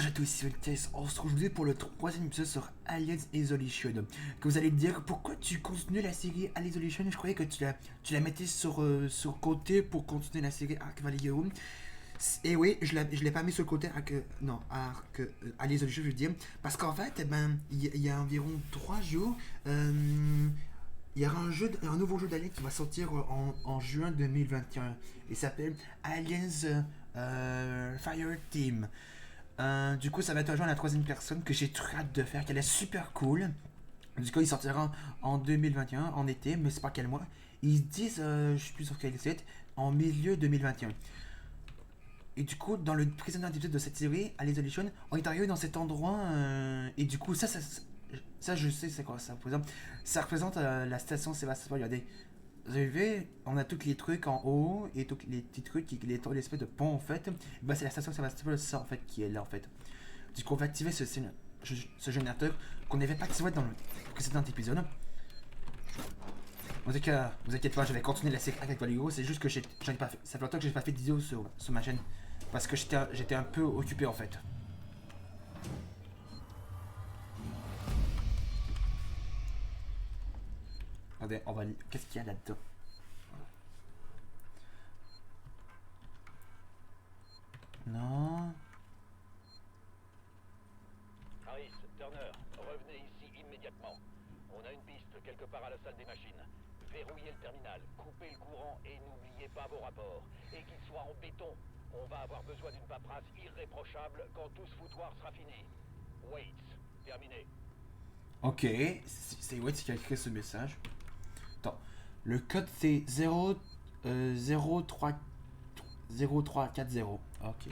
Bonjour à tous, c'est Voltes. On se retrouve aujourd'hui pour le troisième épisode sur Alien Isolation. Que vous allez dire, pourquoi tu continues la série Alien Isolation? Je croyais que tu la mettais sur côté pour continuer la série Ark Vallejo. Et oui, je l'ai pas mis sur le côté Ark, non, Ark, Alien Isolation, je veux dire. Parce qu'en fait, eh ben, il y a environ 3 jours, il y aura un nouveau jeu d'Alien qui va sortir en juin 2021. Il s'appelle Aliens Fire Team. Du coup, ça va être un jeu à la troisième personne que j'ai très hâte de faire, qu'elle est super cool. Du coup, il sortira en 2021, en été, mais c'est pas quel mois. Ils disent, je suis plus sur quel site, en milieu 2021. Et du coup, dans le précédent épisode de cette série, à l'Isolation, on est arrivé dans cet endroit, et du coup, ça je sais c'est quoi ça représente. Ça représente la station Sébastopol. Regardez, vous avez vu, on a tous les trucs en haut et tous les petits trucs, l'espèce de pont en fait. Bah, c'est la station Sébastopol, ça en fait, qui est là en fait. Du coup, on va activer ce générateur qu'on n'avait pas activé dans le précédent épisode. En tout cas, vous inquiétez pas, je vais continuer la série avec Valigo. C'est juste que j'en ai pas fait. Ça fait longtemps que j'ai pas fait de vidéo sur ma chaîne. Parce que j'étais un peu occupé en fait. Attendez, on va. Qu'est-ce qu'il y a là-dedans? Non. Harris, Turner, revenez ici immédiatement. On a une piste quelque part à la salle des machines. Verrouillez le terminal, coupez le courant et n'oubliez pas vos rapports. Et qu'ils soient en béton. On va avoir besoin d'une paperasse irréprochable quand tout ce foutoir sera fini. Waits, terminé. Ok, c'est Watt qui a écrit ce message. Attends, le code c'est 0, 03, 0340. Ok,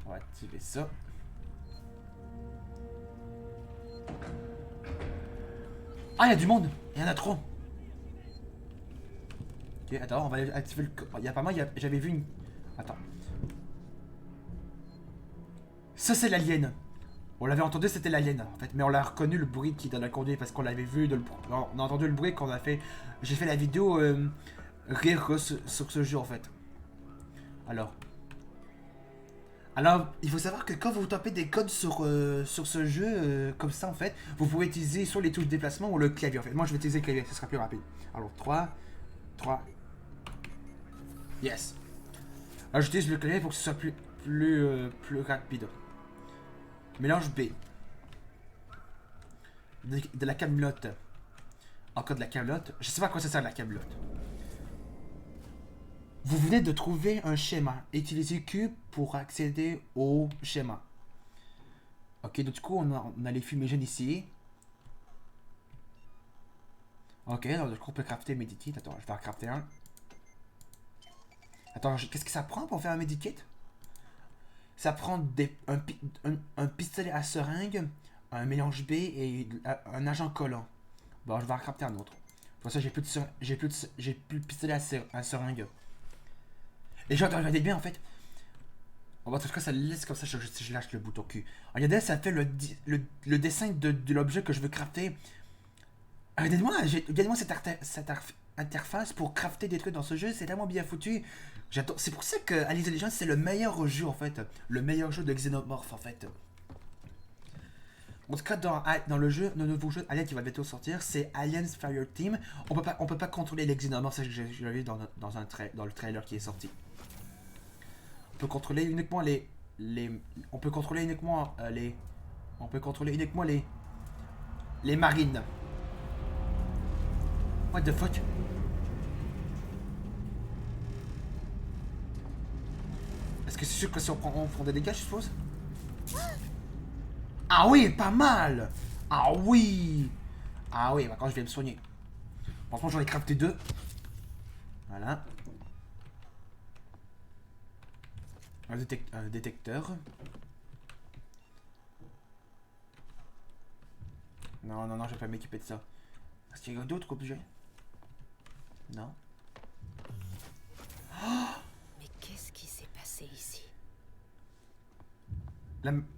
on va activer ça. Ah, il y a du monde! Il y en a trop! Ok, attends, on va activer le. Il y a pas mal, j'avais vu une. Attends. Ça, c'est l'alien! On l'avait entendu, c'était l'alien en fait, mais on l'a reconnu le bruit qui est dans la conduite parce qu'on l'avait vu. On a entendu le bruit qu'on a fait. J'ai fait la vidéo rire sur ce jeu en fait. Alors. Alors, il faut savoir que quand vous tapez des codes sur ce jeu comme ça en fait, vous pouvez utiliser soit les touches de déplacement ou le clavier en fait. Moi je vais utiliser le clavier, ce sera plus rapide. Alors 3, yes. Alors j'utilise le clavier pour que ce soit plus rapide. Mélange B. De la camelote. Encore de la camelote. Je sais pas à quoi ça sert la camelote. Vous venez de trouver un schéma. Utilisez Q pour accéder au schéma. Ok, donc du coup on a les fumigènes ici. Ok, donc du coup on peut crafter medikit. Attends, je vais en crafter un. Attends, qu'est-ce que ça prend pour faire un medikit? Ça prend un pistolet à seringue, un mélange B et un agent collant. Bon, je vais en crafter un autre. Pour ça, j'ai plus de pistolet à seringue. Et genre, regardez bien en fait. En tout cas, ça laisse comme ça si je lâche le bouton Q. Regardez, ça fait le dessin de l'objet que je veux crafter. Regardez-moi cette interface pour crafter des trucs dans ce jeu, c'est tellement bien foutu. C'est pour ça que Alien Isolation c'est le meilleur jeu en fait. Le meilleur jeu de Xenomorph en fait. En tout cas, dans le jeu, le nouveau jeu Alien qui va bientôt sortir, c'est Aliens Fire Team. On peut pas contrôler les Xenomorphs, c'est ce que j'ai vu dans le trailer qui est sorti. On peut contrôler uniquement on peut contrôler uniquement on peut contrôler uniquement les marines. What the fuck? Est-ce que c'est sûr que si on prend des dégâts, je suppose? Ah oui, pas mal! Ah oui! Ah oui, bah quand je vais me soigner. Franchement, j'en ai crafté deux. Voilà. Un détecteur. Non, non, non, je vais pas m'équiper de ça. Est-ce qu'il y a d'autres objets? Non. Mais qu'est-ce qui s'est passé ici?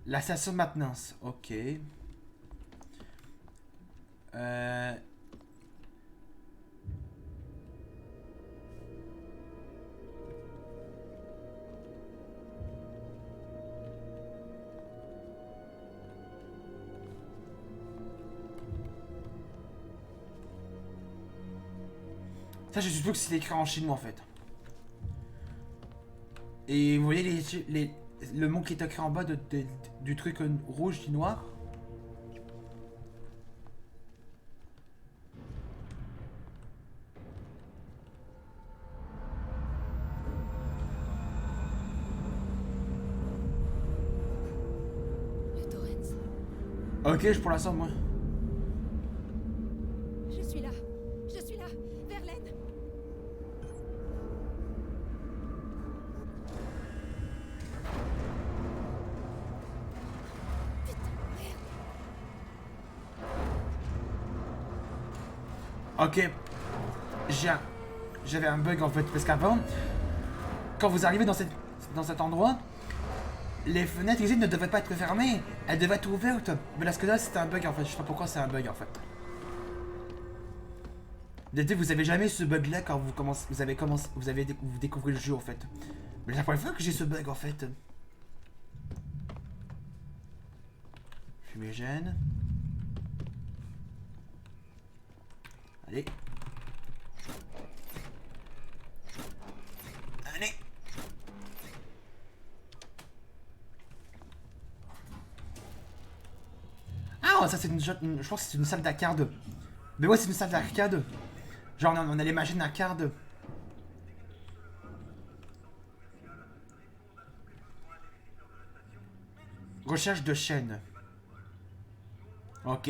La station de maintenance. Ok. Euh... Ça, je suppose que c'est écrit en chinois en fait. Et vous voyez le mot qui est écrit en bas du truc rouge et noir? Le Torrens. Ok, je prends la somme, moi. Je suis là. Je suis là. Verlaine. Ok. J'avais un bug en fait, parce qu'avant, quand vous arrivez dans cet endroit, les fenêtres ici ne devaient pas être fermées, elles devaient être ouvertes. Mais là, ce que là, c'était un bug en fait, je sais pas pourquoi c'est un bug en fait. Vous avez jamais ce bug là quand vous découvrez le jeu en fait. Mais c'est la première fois que j'ai ce bug en fait. Fumigène. Allez. Allez. Ah, ça c'est je pense que c'est une salle d'arcade. Mais ouais, c'est une salle d'arcade. Genre on a les machines d'arcade. Recherche de chaîne. Ok,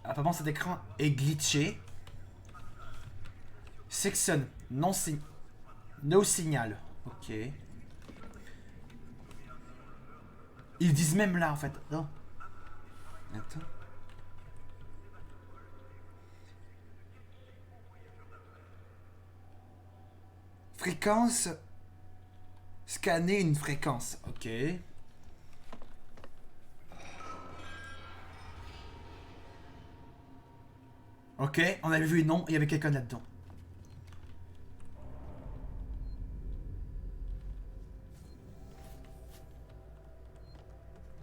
apparemment cet écran est glitché. Section, no signal. Ok. Ils disent même là en fait. Non. Attends. Fréquence. Scanner une fréquence. Ok. Ok, on avait vu non, il y avait quelqu'un là-dedans.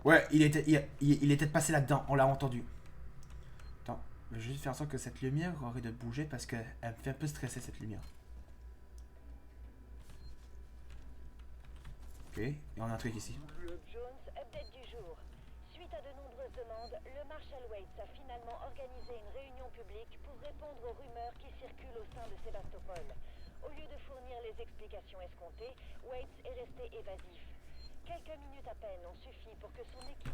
Ouais, il était passé là-dedans, on l'a entendu. Attends, je vais juste faire en sorte que cette lumière aurait de bouger parce qu'elle me fait un peu stresser cette lumière. Ok, et on a un truc ici. Jones, update du jour. Suite à de nombreuses demandes, le Marshal Waits a finalement organisé une réunion publique pour répondre aux rumeurs qui circulent au sein de Sébastopol. Au lieu de fournir les explications escomptées, Waits est resté évasif. Quelques minutes à peine ont suffi pour que son équipe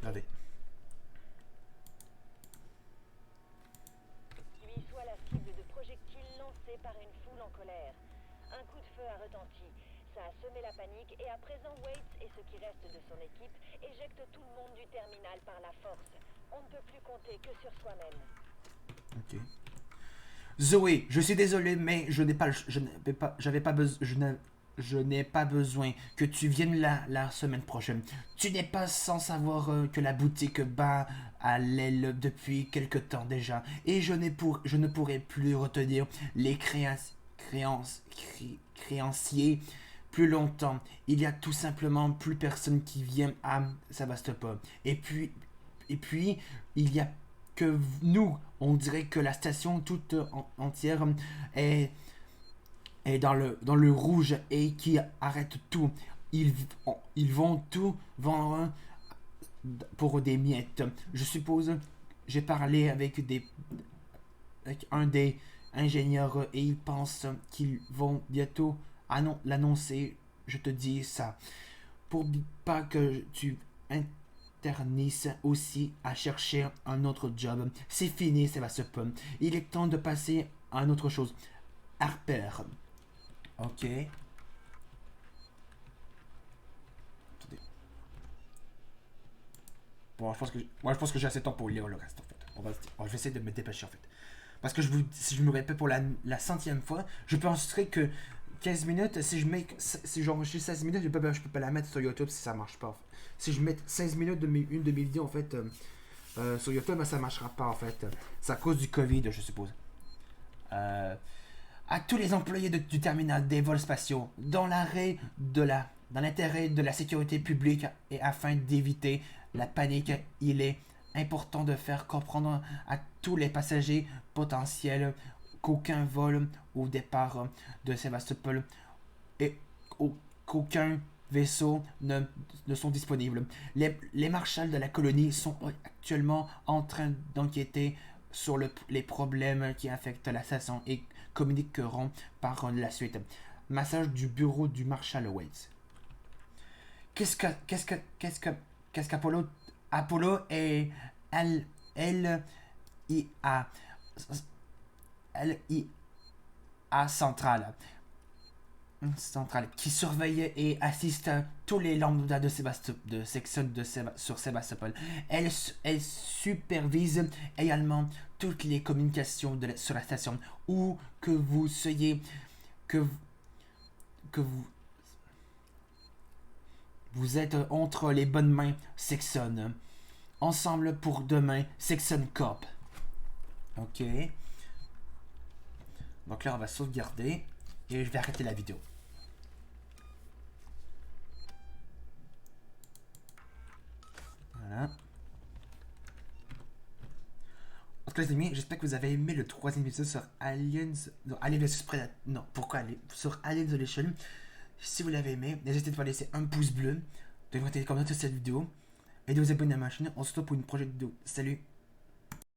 lui soit la cible de projectiles lancés par une foule en colère. Un coup de feu a retenti. Ça a semé la panique et à présent Waits et ce qui reste de son équipe éjectent tout le monde du terminal par la force. On ne peut plus compter que sur soi-même. Ok. Zoé, je suis désolé, mais je n'ai pas besoin que tu viennes là la semaine prochaine. Tu n'es pas sans savoir que la boutique bat à l'aile depuis quelque temps déjà, et je ne pourrai plus retenir les créanciers plus longtemps. Il y a tout simplement plus personne qui vient à Sébastopol. Et puis, il y a que nous, on dirait que la station toute entière est dans le rouge et qui arrête tout. Ils vont tout vendre pour des miettes. Je suppose, j'ai parlé avec un des ingénieurs et ils pensent qu'ils vont bientôt l'annoncer. Je te dis ça. Pour pas que tu internisses aussi à chercher un autre job. C'est fini, ça va se pum. Il est temps de passer à une autre chose. Harper. Ok. Attendez. Bon, je pense que j'ai assez de temps pour lire le reste en fait. Je vais essayer de me dépêcher en fait. Parce que si je me répète pour la centième fois, je penserais que 15 minutes, si j'enregistre 16 minutes, je peux pas la mettre sur YouTube si ça marche pas. En fait. Si je mets 16 minutes une de mes vidéos en fait sur YouTube, ça marchera pas en fait. C'est à cause du Covid, je suppose. À tous les employés du terminal des vols spatiaux, dans l'intérêt de la sécurité publique et afin d'éviter la panique, il est important de faire comprendre à tous les passagers potentiels qu'aucun vol au départ de Sébastopol et qu'aucun vaisseau ne sont disponibles. Les marshals de la colonie sont actuellement en train d'enquêter sur les problèmes qui affectent la station et communiqueront par la suite. Message du bureau du Marshal Waits. Qu'est-ce qu'Apollo et LIA centrale qui surveille et assiste tous les lambda de section sur Sébastopol. Elle supervise également toutes les communications sur la station, où que vous soyez, que vous êtes entre les bonnes mains. Section ensemble pour demain. Section Corp. Ok. Donc là on va sauvegarder et je vais arrêter la vidéo. Voilà. En tout cas les amis, j'espère que vous avez aimé le troisième épisode sur Aliens... Non, Alien vs Predator... Non, pourquoi aller sur Alien Isolation. Si vous l'avez aimé, n'hésitez pas à laisser un pouce bleu, de vous commenter sur cette vidéo et de vous abonner à ma chaîne. On se retrouve pour une prochaine vidéo. Salut!